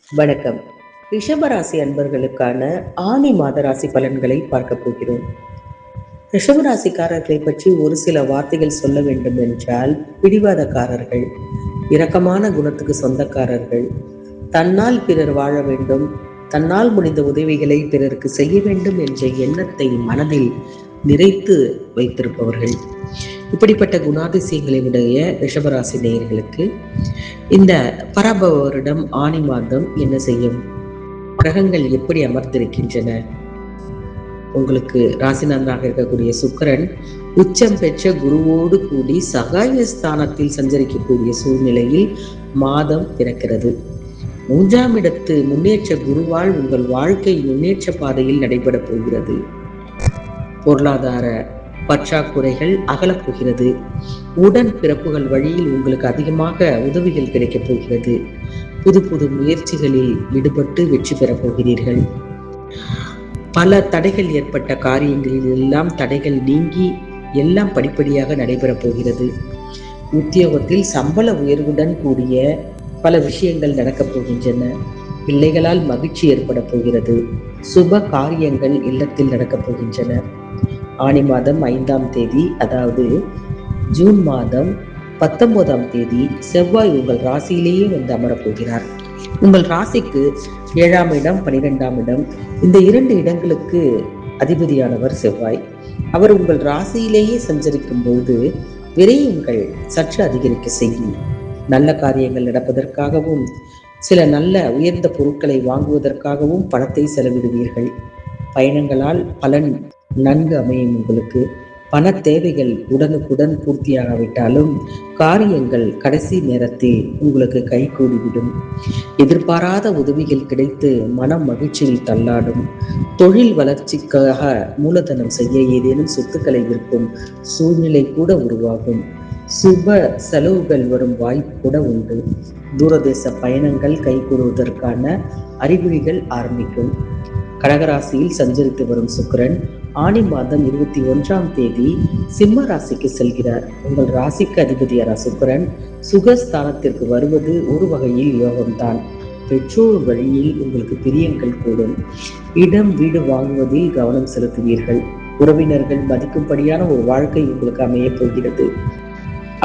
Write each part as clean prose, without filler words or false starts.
வணக்கம். ரிஷபராசி அன்பர்களுக்கான ஆனி மாத ராசி பலன்களை பார்க்க போகிறோம். ரிஷபராசிக்காரர்களை பற்றி ஒரு சில வார்த்தைகள் சொல்ல வேண்டும் என்றால், பிடிவாதக்காரர்கள், இரக்கமான குணத்துக்கு சொந்தக்காரர்கள், தன்னால் பிறர் வாழ வேண்டும், தன்னால் முடிந்த உதவிகளை பிறருக்கு செய்ய வேண்டும் என்ற எண்ணத்தை மனதில் நிறைத்து வைத்திருப்பவர்கள். இப்படிப்பட்ட குணாதிசயங்களை உடைய ரிஷபராசி நேயர்களுக்கு இந்த பராபவ வருடம் ஆனி மாதம் என்ன செய்யும்? கிரகங்கள் எப்படி அமர்ந்திருக்கின்றன? உங்களுக்கு ராசிநாதனாக இருக்கக்கூடிய சுக்கிரன் உச்சம் பெற்ற குருவோடு கூடி சகாய ஸ்தானத்தில் சஞ்சரிக்கக்கூடிய சூழ்நிலையில் மாதம் பிறக்கிறது. 3ஆம் இடத்து முன்னேற்ற குருவால் உங்கள் வாழ்க்கை முன்னேற்ற பாதையில் நடைபெற போகிறது. பொருளாதார பற்றாக்குறைகள் அகலப்போகிறது. உடன் பிறப்புகள் வழியில் உங்களுக்கு அதிகமாக உதவிகள் கிடைக்கப் போகிறது. புது புது முயற்சிகளில் ஈடுபட்டு வெற்றி பெறப் போகிறீர்கள். பல தடைகள் ஏற்பட்ட காரியங்களில் எல்லாம் தடைகள் நீங்கி எல்லாம் படிப்படியாக நடைபெறப் போகிறது. உத்தியோகத்தில் சம்பள உயர்வுடன் கூடிய பல விஷயங்கள் நடக்கப் போகின்றன. பிள்ளைகளால் மகிழ்ச்சி ஏற்பட போகிறது. சுப காரியங்கள் இல்லத்தில் நடக்கப் போகின்றன. ஆனி மாதம் 5ஆம் தேதி, அதாவது ஜூன் மாதம் 19ஆம் தேதி செவ்வாய் உங்கள் ராசியிலேயே வந்து அமரப்போகிறார். உங்கள் ராசிக்கு 7ஆம் இடம், 12ஆம் இடம், இந்த 2 இடங்களுக்கு அதிபதியானவர் செவ்வாய். அவர் உங்கள் ராசியிலேயே சஞ்சரிக்கும் பொழுது விரயங்கள் சற்று அதிகரிக்க செய்யும். நல்ல காரியங்கள் நடப்பதற்காகவும் சில நல்ல உயர்ந்த பொருட்களை வாங்குவதற்காகவும் பணத்தை செலவிடுவீர்கள். பயணங்களால் பலன் நன்கு அமையும். உங்களுக்கு பண தேவைகள் உடனுக்குடன் பூர்த்தியாகாவிட்டாலும் காரியங்கள் கடைசி நேரத்தில் உங்களுக்கு கைகூடிவிடும். எதிர்பாராத உதவிகள் கிடைத்து மனம் மகிழ்ச்சியில் தள்ளாடும். தொழில் வளர்ச்சிக்காக மூலதனம் செய்ய ஏதேனும் சொத்துக்களை விற்கும் சூழ்நிலை கூட உருவாகும். சுப செலவுகள் வரும் வாய்ப்பு கூட உண்டு. தூரதேச பயணங்கள் கைகூடுவதற்கான அறிகுறிகள் ஆரம்பிக்கும். கடகராசியில் சஞ்சரித்து வரும் சுக்கிரன் ஆனி மாதம் 21ஆம் தேதி சிம்ம ராசிக்கு செல்கிறார். உங்கள் ராசிக்கு அதிபதியான சுக்கிரன் சுகஸ்தானத்திற்கு வருவது ஒரு வகையில் யோகம்தான். பெற்றோர் வழியில் உங்களுக்கு பிரியங்கள் கூடும். இடம் வீடு வாங்குவதில் கவனம் செலுத்துவீர்கள். உறவினர்கள் மதிக்கும்படியான ஒரு வாழ்க்கை உங்களுக்கு அமையப் போகிறது.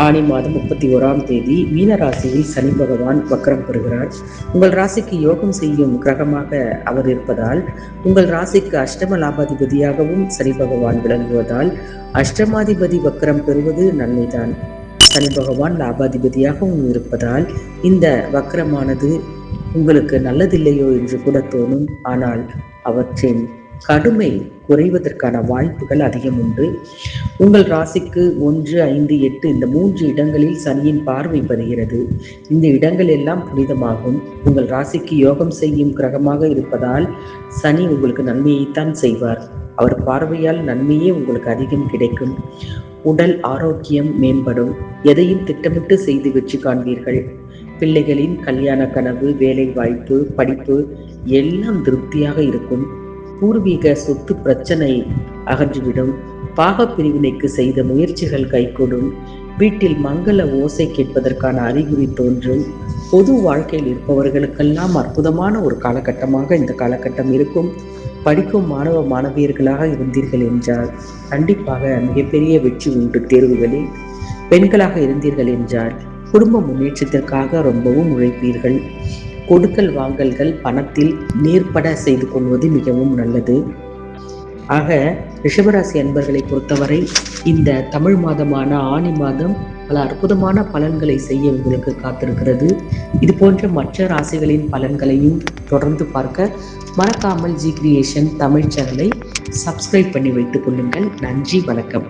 ஆனி மாதம் 31ஆம் தேதி மீன ராசியில் சனி பகவான் வக்ரம் பெறுகிறார். உங்கள் ராசிக்கு யோகம் செய்யும் கிரகமாக அவர் இருப்பதால் உங்கள் ராசிக்கு அஷ்டம லாபாதிபதியாகவும் சனி பகவான் விளங்குவதால் அஷ்டமாதிபதி வக்ரம் பெறுவது நன்மைதான். சனி பகவான் லாபாதிபதியாகவும் இருப்பதால் இந்த வக்ரமானது உங்களுக்கு நல்லதில்லையோ என்று கூட தோணும். ஆனால் அவற்றின் கடுமை குறைவதற்கான வாய்ப்புகள் அதிகம் உண்டு. உங்கள் ராசிக்கு 1, 5, 8 இந்த 3 இடங்களில் சனியின் பார்வை பதிகிறது. இந்த இடங்கள் எல்லாம் புனிதமாகும். உங்கள் ராசிக்கு யோகம் செய்யும் கிரகமாக இருப்பதால் சனி உங்களுக்கு நன்மையைத்தான் செய்வார். அவர் பார்வையால் நன்மையே உங்களுக்கு அதிகம் கிடைக்கும். உடல் ஆரோக்கியம் மேம்படும். எதையும் திட்டமிட்டு செய்து வெற்றி காண்பீர்கள். பிள்ளைகளின் கல்யாண கனவு, வேலை வாய்ப்பு, படிப்பு எல்லாம் திருப்தியாக இருக்கும். பூர்வீக சொத்து பிரச்சனை அகன்றுவிடும். பாக பிரிவினைக்கு செய்த முயற்சிகள் கைகூடும். வீட்டில் மங்கள ஓசை கேட்பதற்கான அறிகுறி தோன்றும். பொது வாழ்க்கையில் இருப்பவர்களுக்கெல்லாம் அற்புதமான ஒரு காலகட்டமாக இந்த காலகட்டம் இருக்கும். படிக்கும் மாணவ மாணவியர்களாக இருந்தீர்கள் என்றால் கண்டிப்பாக மிகப்பெரிய வெற்றி உண்டு தேர்வுகளில். பெண்களாக இருந்தீர்கள் என்றால் குடும்ப முன்னேற்றத்திற்காக ரொம்பவும் உழைப்பீர்கள். கொடுக்கல் வாங்கல்கள் பணத்தில் நேர்பட செய்து கொள்வது மிகவும் நல்லது. ஆக ரிஷபராசி அன்பர்களை பொறுத்தவரை இந்த தமிழ் மாதமான ஆனி மாதம் பல அற்புதமான பலன்களை செய்ய உங்களுக்கு காத்திருக்கிறது. இது போன்ற மற்ற ராசிகளின் பலன்களையும் தொடர்ந்து பார்க்க மறக்காமல் ஜி கிரியேஷன் தமிழ் சேனலை சப்ஸ்கிரைப் பண்ணி வைத்துக் கொள்ளுங்கள். நன்றி, வணக்கம்.